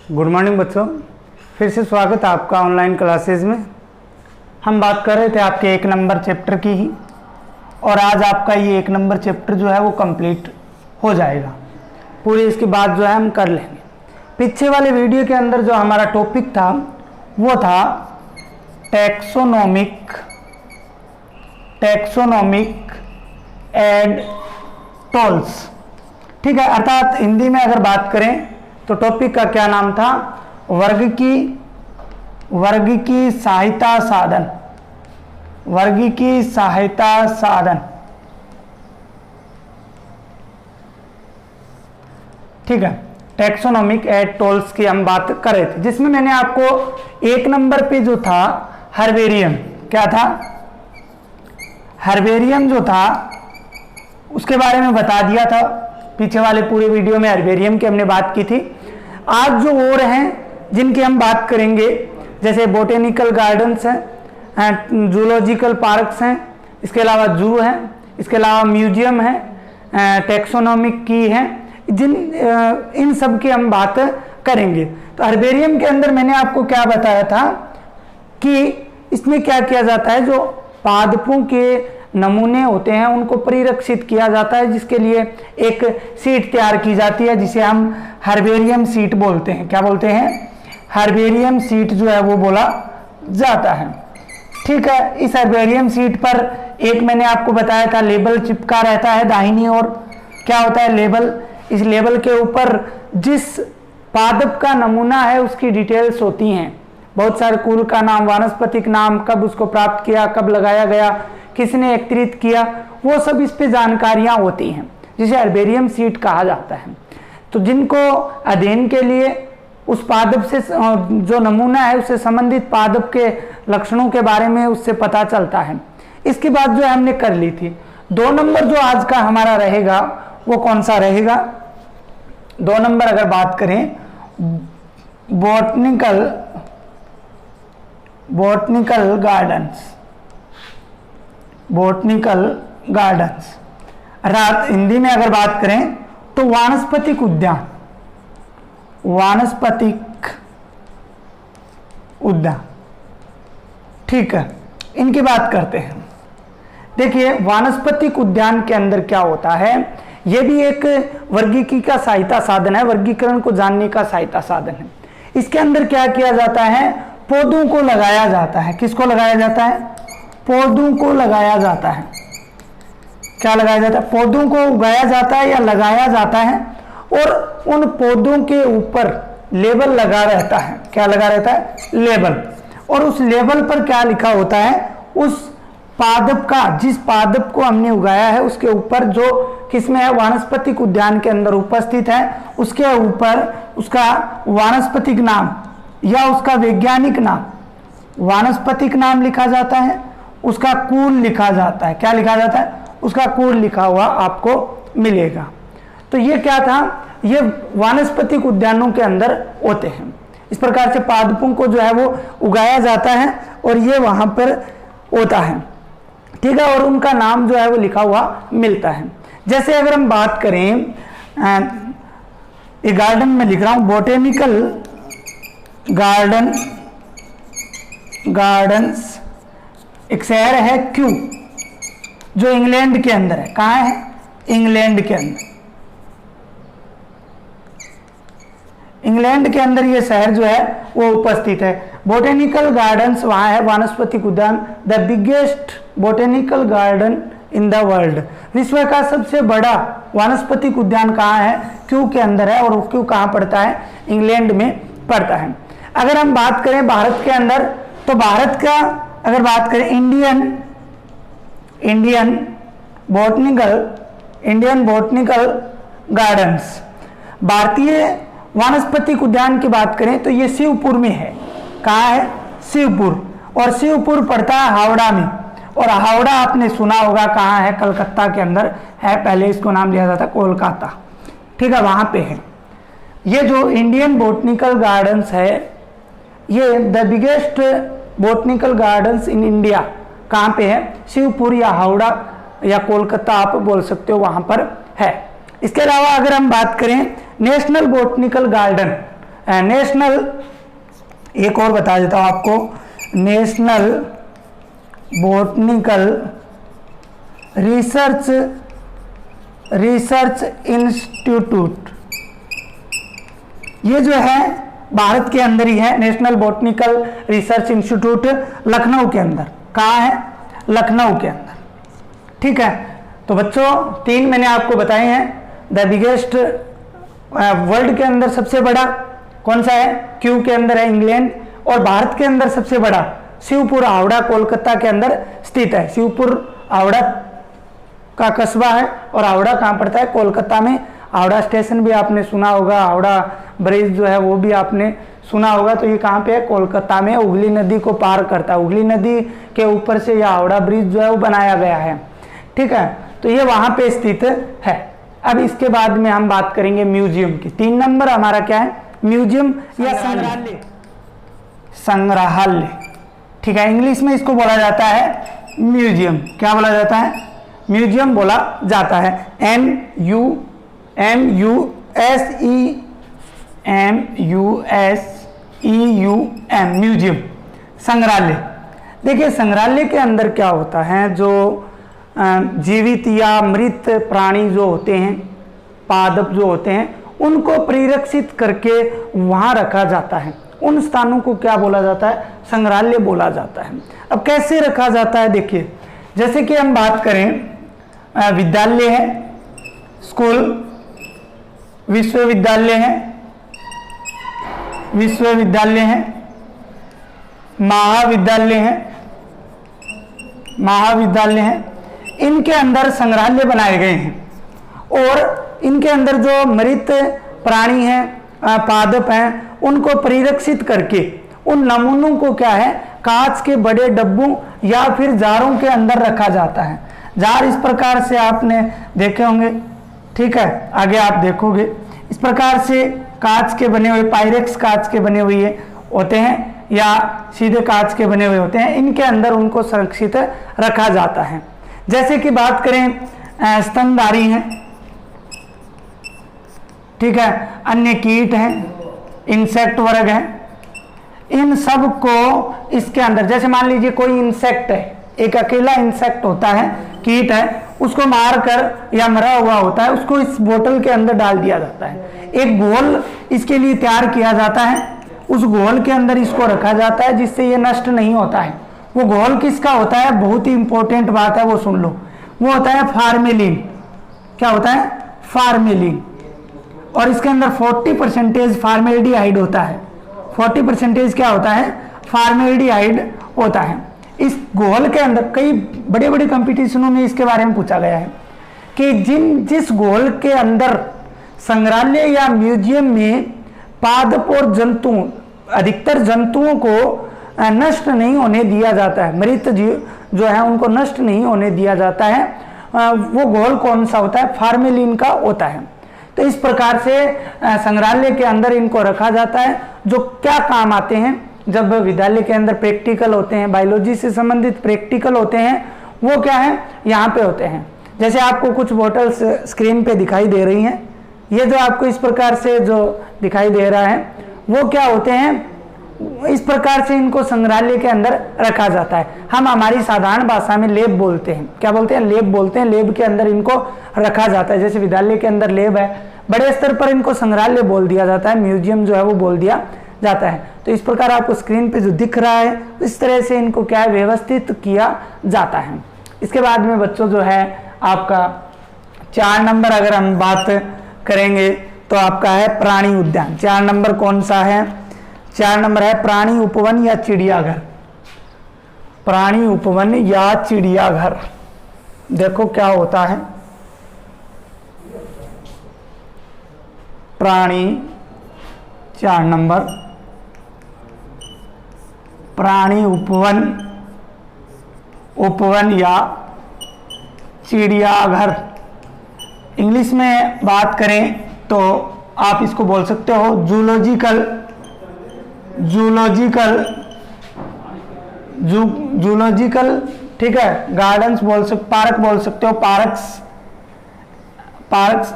Good morning बच्चों, फिर से स्वागत है आपका ऑनलाइन क्लासेस में। हम बात कर रहे थे आपके 1 नंबर चैप्टर की ही, और आज आपका ये 1 नंबर चैप्टर जो है वो कंप्लीट हो जाएगा। पूरी इसकी बात जो है हम कर लेंगे। पीछे वाले वीडियो के अंदर जो हमारा टॉपिक था वो था टैक्सोनॉमिक एंड टोल्स। ठीक है, अर्थात हिंदी में अगर बात करें तो टॉपिक का क्या नाम था? वर्गीकी सहायता साधन। वर्गीकी सहायता साधन। ठीक है, टैक्सोनॉमिक एंड टोल्स की हम बात कर रहे थे, जिसमें मैंने आपको 1 नंबर पे जो था हर्बेरियम, क्या था? हर्बेरियम जो था उसके बारे में बता दिया था। पीछे वाले पूरे वीडियो में हर्बेरियम की हमने बात की थी। आज जो और हैं जिनकी हम बात करेंगे, जैसे बोटेनिकल गार्डन्स हैं, जूलॉजिकल पार्क्स हैं, इसके अलावा जू हैं, इसके अलावा म्यूजियम है, टैक्सोनॉमिक की है, इन सब की हम बात करेंगे। तो हर्बेरियम के अंदर मैंने आपको क्या बताया था कि इसमें क्या किया जाता है, जो पादपों के नमूने होते हैं उनको परिरक्षित किया जाता है, जिसके लिए एक सीट तैयार की जाती है जिसे हम हर्बेरियम सीट बोलते हैं। क्या बोलते हैं? हर्बेरियम सीट जो है वो बोला जाता है। ठीक है, इस हर्बेरियम सीट पर एक मैंने आपको बताया था लेबल चिपका रहता है दाहिनी ओर। क्या होता है लेबल? इस लेबल के ऊपर जिस पादप का नमूना है उसकी डिटेल्स होती हैं। बहुत सारे कुल का नाम, वानस्पतिक नाम, कब उसको प्राप्त किया, कब लगाया गया, किसने एकत्रित किया, वो सब इस पे जानकारियां होती हैं, जिसे हर्बेरियम सीट कहा जाता है। तो जिनको अध्ययन के लिए उस पादप से जो नमूना है उससे संबंधित पादप के लक्षणों के बारे में उससे पता चलता है। इसकी बात जो हमने कर ली थी। 2 नंबर जो आज का हमारा रहेगा वो कौन सा रहेगा? 2 नंबर अगर बात करें बोटनिकल गार्डन्स, अर्थात हिंदी में अगर बात करें तो वानस्पतिक उद्यान। ठीक है, इनकी बात करते हैं। देखिए, वानस्पतिक उद्यान के अंदर क्या होता है, यह भी एक वर्गीकी का सहायता साधन है, वर्गीकरण को जानने का सहायता साधन है। इसके अंदर क्या किया जाता है? पौधों को लगाया जाता है। किसको लगाया जाता है? पौधों को लगाया जाता है। क्या लगाया जाता है? पौधों को उगाया जाता है या लगाया जाता है, और उन पौधों के ऊपर लेबल लगा रहता है। क्या लगा रहता है? लेबल। और उस लेबल पर क्या लिखा होता है? उस पादप का, जिस पादप को हमने उगाया है उसके ऊपर, जो किसमें है? वानस्पतिक उद्यान के अंदर उपस्थित है, उसके ऊपर उसका वानस्पतिक नाम या उसका वैज्ञानिक नाम, वानस्पतिक नाम लिखा जाता है, उसका कुल लिखा जाता है। क्या लिखा जाता है? उसका कुल लिखा हुआ आपको मिलेगा। तो ये क्या था? ये वानस्पतिक उद्यानों के अंदर होते हैं। इस प्रकार से पादपों को जो है वो उगाया जाता है और ये वहां पर होता है। ठीक है, और उनका नाम जो है वो लिखा हुआ मिलता है। जैसे अगर हम बात करें, ये गार्डन में लिख रहा हूं, बोटेनिकल गार्डन्स एक शहर है क्यू, जो इंग्लैंड के अंदर है। कहाँ है? इंग्लैंड के अंदर। इंग्लैंड के अंदर ये शहर जो है वो उपस्थित है। बोटेनिकल गार्डन्स वहाँ है, वानस्पतिक उद्यान। The biggest botanical garden in the world, विश्व का सबसे बड़ा वानस्पतिक उद्यान कहाँ है? क्यू के अंदर है। और क्यू कहाँ पड़ता है? इंग्लैंड में पड़ता है। अगर हम बात करें भारत के अंदर, तो भारत का अगर बात करें इंडियन बोटनिकल गार्डन्स, भारतीय वानस्पतिक उद्यान की बात करें तो ये शिवपुर में है। कहाँ है? शिवपुर। और शिवपुर पड़ता है हावड़ा में। और हावड़ा आपने सुना होगा कहाँ है? कलकत्ता के अंदर है। पहले इसको नाम लिया जाता कोलकाता। ठीक है, वहाँ पे है। ये जो इंडियन बोटनिकल गार्डन्स है, ये the biggest botanical gardens in India कहाँ पे है? शिवपुर या हावड़ा या कोलकाता आप बोल सकते हो, वहाँ पर है। इसके अलावा अगर हम बात करें नेशनल बोटनिकल गार्डन, नेशनल, एक और बता देता हूँ आपको, नेशनल बॉटनिकल रिसर्च इंस्टीट्यूट, ये जो है भारत के अंदर ही है। National botanical research institute Lucknow के अंदर, कहाँ है? लखनऊ के अंदर, ठीक है। तो बच्चों 3 मैंने आपको बताए हैं। द बिगेस्ट वर्ल्ड के अंदर सबसे बड़ा कौन सा है? क्यू के अंदर है इंग्लैंड, और भारत के अंदर सबसे बड़ा शिवपुर हावड़ा कोलकाता के अंदर स्थित है। शिवपुर हावड़ा का कस्बा है और हावड़ा कहाँ पड़ता है? कोलकाता में। हावड़ा स्टेशन भी आपने सुना होगा, हावड़ा ब्रिज जो है वो भी आपने सुना होगा। तो ये कहाँ पे है? कोलकाता में। हुगली नदी को पार करता है, हुगली नदी के ऊपर से यह हावड़ा ब्रिज जो है वो बनाया गया है, ठीक है। तो ये वहाँ पे स्थित है। अब इसके बाद में हम बात करेंगे म्यूजियम की। 3 नंबर हमारा क्या है? म्यूजियम या संग्रहालय। संग्रहालय, ठीक है। इंग्लिश में इसको बोला जाता है म्यूजियम। क्या बोला जाता है? म्यूजियम बोला जाता है। MUSEUM, म्यूजियम, संग्रहालय। देखिए संग्रहालय के अंदर क्या होता है, जो जीवित या मृत प्राणी जो होते हैं, पादप जो होते हैं, उनको परिरक्षित करके वहाँ रखा जाता है। उन स्थानों को क्या बोला जाता है? संग्रहालय बोला जाता है। अब कैसे रखा जाता है? देखिए, जैसे कि हम बात करें, विद्यालय है, स्कूल, विश्वविद्यालय है, महाविद्यालय है, इनके अंदर संग्रहालय बनाए गए हैं। और इनके अंदर जो मृत प्राणी हैं, पादप हैं, उनको परिरक्षित करके उन नमूनों को क्या है? कांच के बड़े डब्बों या फिर जारों के अंदर रखा जाता है। जार इस प्रकार से आपने देखे होंगे, ठीक है, आगे आप देखोगे। इस प्रकार से कांच के बने हुए, पायरेक्स कांच के बने हुए होते हैं या सीधे कांच के बने हुए होते हैं, इनके अंदर उनको सुरक्षित रखा जाता है। जैसे कि बात करें, स्तनधारी हैं, ठीक है, अन्य कीट हैं, इंसेक्ट वर्ग हैं, इन सब को इसके अंदर, जैसे मान लीजिए कोई इंसेक्ट है, एक अकेला इंसेक्ट होता है, कीट है, उसको मार कर या मरा हुआ होता है, उसको इस बोतल के अंदर डाल दिया जाता है। एक घोल इसके लिए तैयार किया जाता है, उस घोल के अंदर इसको रखा जाता है जिससे ये नष्ट नहीं होता है। वो घोल किसका होता है? बहुत ही इंपॉर्टेंट बात है, वो सुन लो। वो होता है फार्मेलिन। क्या होता है? फार्मेलिन। और इसके अंदर 40% फार्मेल्डिहाइड होता है। 40% क्या होता है? फार्मेल्डिहाइड होता है। इस घोल के अंदर कई बड़े बड़े कंपटीशनों में इसके बारे में पूछा गया है कि जिस घोल के अंदर संग्रहालय या म्यूजियम में पादप और जंतु, अधिकतर जंतुओं को नष्ट नहीं होने दिया जाता है, मृत जीव जो है उनको नष्ट नहीं होने दिया जाता है, वो घोल कौन सा होता है? फार्मेलिन का होता है। तो इस प्रकार से संग्रहालय के अंदर इनको रखा जाता है। जो क्या काम आते हैं? जब विद्यालय के अंदर प्रैक्टिकल होते हैं, बायोलॉजी से संबंधित प्रैक्टिकल होते हैं, वो क्या है? यहाँ पे होते हैं। जैसे आपको कुछ बॉटल्स स्क्रीन पे दिखाई दे रही हैं, ये जो आपको इस प्रकार से जो दिखाई दे रहा है, वो क्या होते हैं? इस प्रकार से इनको संग्रहालय के अंदर रखा जाता है। हम हमारी साधारण भाषा में लैब बोलते हैं। क्या बोलते हैं? लैब बोलते हैं। लैब के अंदर इनको रखा जाता है। जैसे विद्यालय के अंदर लैब है, बड़े स्तर पर इनको संग्रहालय बोल दिया जाता है, म्यूजियम जो है वो बोल दिया जाता है। तो इस प्रकार आपको स्क्रीन पे जो दिख रहा है, इस तरह से इनको क्या है? व्यवस्थित किया जाता है। इसके बाद में बच्चों जो है आपका 4 नंबर अगर हम बात करेंगे तो आपका है प्राणी उद्यान। 4 नंबर कौन सा है? 4 नंबर है प्राणी उपवन या चिड़ियाघर। प्राणी उपवन या चिड़ियाघर, देखो क्या होता है। प्राणी 4 नंबर, प्राणी उपवन या चिड़ियाघर। इंग्लिश में बात करें तो आप इसको बोल सकते हो जूलॉजिकल, ठीक है, गार्डन्स बोल सकते, पार्क बोल सकते हो, पार्क्स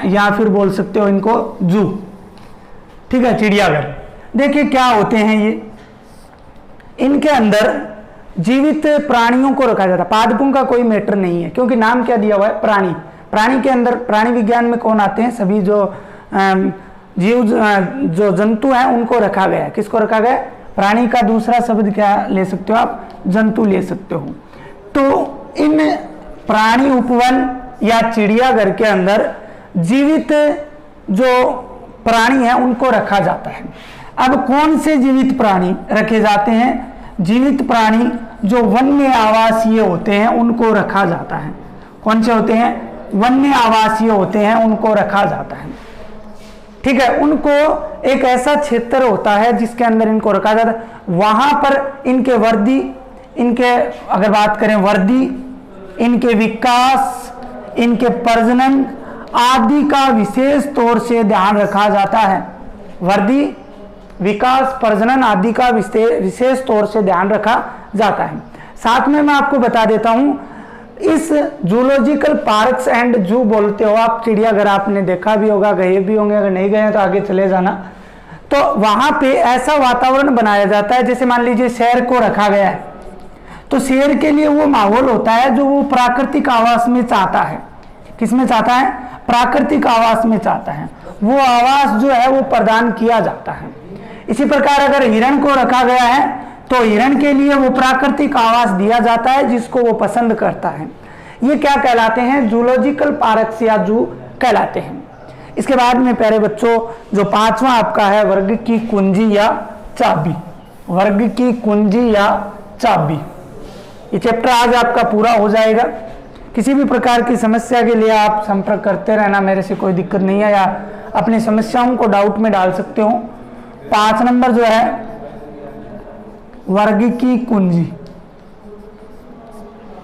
या फिर बोल सकते हो इनको जू। ठीक है, चिड़ियाघर। देखिए क्या होते हैं ये, इनके अंदर जीवित प्राणियों को रखा जाता है। पादपों का कोई मैटर नहीं है, क्योंकि नाम क्या दिया हुआ है, प्राणी। प्राणी के अंदर प्राणी विज्ञान में कौन आते हैं, सभी जो जीव जो जंतु हैं उनको रखा गया है। किसको रखा गया है? प्राणी का दूसरा शब्द क्या ले सकते हो आप, जंतु ले सकते हो। तो इन प्राणी उपवन या चिड़ियाघर के अंदर जीवित जो प्राणी हैं उनको रखा जाता है। अब कौन से जीवित प्राणी रखे जाते हैं? जीवित प्राणी जो वन्य आवासीय होते हैं उनको रखा जाता है। कौन से होते हैं? वन्य आवासीय होते हैं, उनको रखा जाता है। ठीक है, उनको एक ऐसा क्षेत्र होता है जिसके अंदर इनको रखा जाता है। वहां पर इनके वर्दी, इनके अगर बात करें वर्दी, इनके विकास, इनके प्रजनन आदि का विशेष तौर से ध्यान रखा जाता है। वर्दी, विकास, प्रजनन आदि का विशेष तौर से ध्यान रखा जाता है। साथ में मैं आपको बता देता हूं, इस जूलॉजिकल पार्क्स एंड जू बोलते हो आप, चिड़ियाघर आपने देखा भी होगा, गए भी होंगे, अगर नहीं गए तो आगे चले जाना। तो वहां पे ऐसा वातावरण बनाया जाता है, जैसे मान लीजिए शेर को रखा गया है, तो शेर के लिए वो माहौल होता है जो वो प्राकृतिक आवास में चाहता है। किस में चाहता है? प्राकृतिक आवास में चाहता है। वो आवास जो है वो प्रदान किया जाता है। इसी प्रकार अगर हिरण को रखा गया है तो हिरण के लिए वो प्राकृतिक आवास दिया जाता है जिसको वो पसंद करता है। ये क्या कहलाते हैं? जूलॉजिकल पार्क्स या जू कहलाते हैं। इसके बाद में प्यारे बच्चों जो पांचवा आपका है वर्ग की कुंजी या चाबी। वर्ग की कुंजी या चाबी, ये चैप्टर आज आपका पूरा हो जाएगा। किसी भी प्रकार की समस्या के लिए आप संपर्क करते रहना, मेरे से कोई दिक्कत नहीं है, या अपनी समस्याओं को डाउट में डाल सकते हो। 5 नंबर जो है वर्ग की कुंजी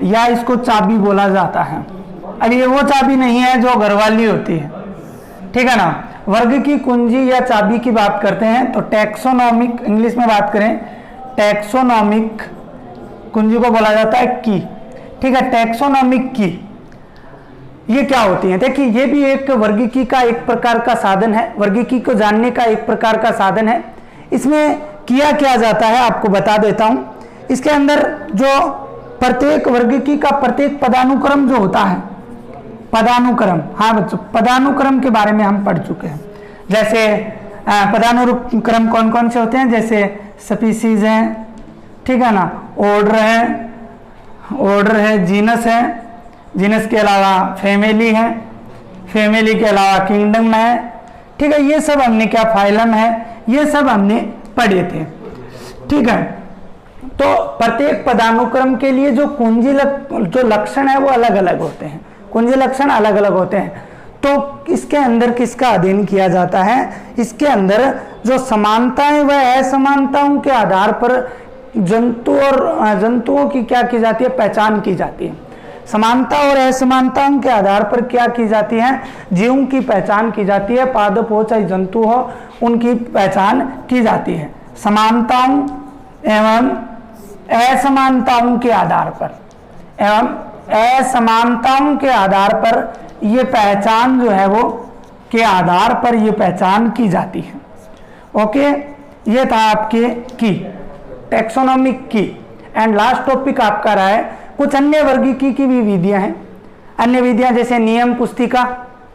या इसको चाबी बोला जाता है। अब ये वो चाबी नहीं है जो घरवाली होती है, ठीक है ना। वर्ग की कुंजी या चाबी की बात करते हैं तो टैक्सोनॉमिक, इंग्लिश में बात करें टैक्सोनॉमिक कुंजी को बोला जाता है की, ठीक है। टैक्सोनॉमिक की ये क्या होती है? देखिए ये भी एक वर्गीकी का एक प्रकार का साधन है, वर्गीकी को जानने का एक प्रकार का साधन है। इसमें किया क्या जाता है आपको बता देता हूं। इसके अंदर जो प्रत्येक वर्गीकी का प्रत्येक पदानुक्रम जो होता है, पदानुक्रम, हाँ बच्चों पदानुक्रम के बारे में हम पढ़ चुके हैं। जैसे पदानुक्रम कौन कौन से होते हैं? जैसे स्पीसीज हैं, ठीक है ना, ऑर्डर है, जीनस है, जीनस के अलावा फैमिली है, फैमिली के अलावा किंगडम है, ठीक है। ये सब हमने क्या, फाइलम है, ये सब हमने पढ़े थे, ठीक है। तो प्रत्येक पदानुक्रम के लिए जो कुंजी जो लक्षण है वो अलग अलग होते हैं, कुंजी लक्षण अलग अलग होते हैं। तो इसके अंदर किसका अध्ययन किया जाता है? इसके अंदर जो समानताएं व असमानताओं के आधार पर जंतुओं की क्या की जाती है? पहचान की जाती है। समानता और असमानताओं के आधार पर क्या की जाती है? जीवों की पहचान की जाती है। पादप हो चाहे जंतु हो, उनकी पहचान की जाती है समानताओं एवं असमानताओं के आधार पर, एवं असमानताओं के आधार पर ये पहचान जो है वो के आधार पर ये पहचान की जाती है। ओके, ये था आपके की, टैक्सोनॉमिक की। एंड लास्ट टॉपिक आपका रहा है कुछ अन्य वर्गीकी की भी विधियां हैं। अन्य विधियां जैसे नियम पुस्तिका,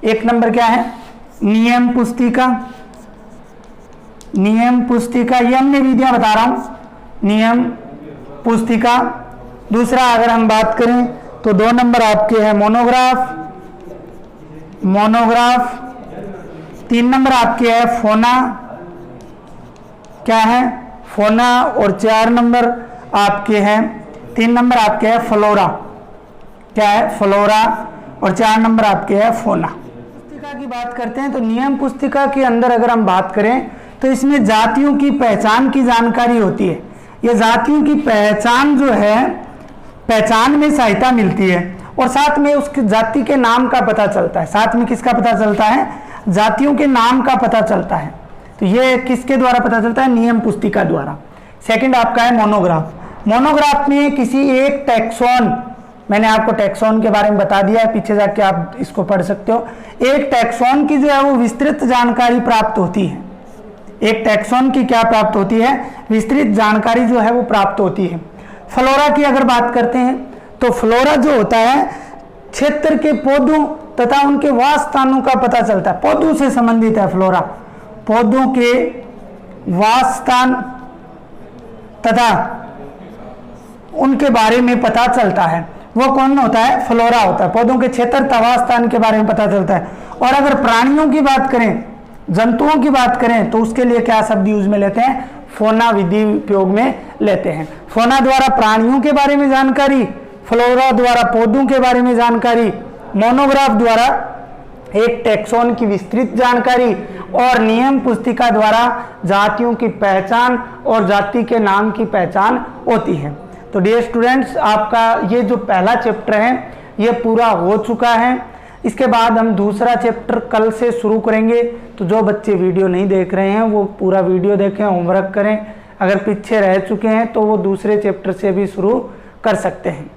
1 नंबर क्या है? नियम पुस्तिका। नियम पुस्तिका ये अन्य विधियां बता रहा हूं, नियम पुस्तिका। दूसरा अगर हम बात करें तो 2 नंबर आपके है मोनोग्राफ, मोनोग्राफ। 3 नंबर आपके है फोना, क्या है? फोना। और 4 नंबर आपके हैं, 3 नंबर आपके है फ्लोरा, क्या है? फ्लोरा। और 4 नंबर आपके है फोना। पुस्तिका की बात करते हैं तो नियम पुस्तिका के अंदर अगर हम बात करें तो इसमें जातियों की पहचान की जानकारी होती है। ये जातियों की पहचान जो है, पहचान में सहायता मिलती है और साथ में उसकी जाति के नाम का पता चलता है। साथ में किसका पता चलता है? जातियों के नाम का पता चलता है। तो ये किसके द्वारा पता चलता है? नियम पुस्तिका द्वारा। सेकंड आपका है मोनोग्राफ। मोनोग्राफ में किसी एक टैक्सोन, मैंने आपको टैक्सोन के बारे में बता दिया है, पीछे जाके आप इसको पढ़ सकते हो। एक टैक्सोन की जो है वो विस्तृत जानकारी प्राप्त होती है, एक टैक्सोन की क्या प्राप्त होती है, विस्तृत जानकारी जो है वो प्राप्त होती है। फ्लोरा की अगर बात करते हैं तो फ्लोरा जो होता है क्षेत्र के पौधों तथा उनके वास स्थानों का पता चलता है, पौधों से संबंधित है फ्लोरा, पौधों के वास स्थान तथा उनके बारे में पता चलता है, वो कौन होता है, फ्लोरा होता है। पौधों के क्षेत्र तथा वास स्थान के बारे में पता चलता है। और अगर प्राणियों की बात करें, जंतुओं की बात करें तो उसके लिए क्या शब्द यूज में लेते हैं, फोना विधि उपयोग में लेते हैं। फोना द्वारा प्राणियों के बारे में जानकारी, फ्लोरा द्वारा पौधों के बारे में जानकारी, मोनोग्राफ द्वारा एक टैक्सोन की विस्तृत जानकारी और नियम पुस्तिका द्वारा जातियों की पहचान और जाति के नाम की पहचान होती है। तो डियर स्टूडेंट्स, आपका ये जो पहला चैप्टर है ये पूरा हो चुका है। इसके बाद हम दूसरा चैप्टर कल से शुरू करेंगे। तो जो बच्चे वीडियो नहीं देख रहे हैं वो पूरा वीडियो देखें, होमवर्क करें। अगर पीछे रह चुके हैं तो वो दूसरे चैप्टर से भी शुरू कर सकते हैं।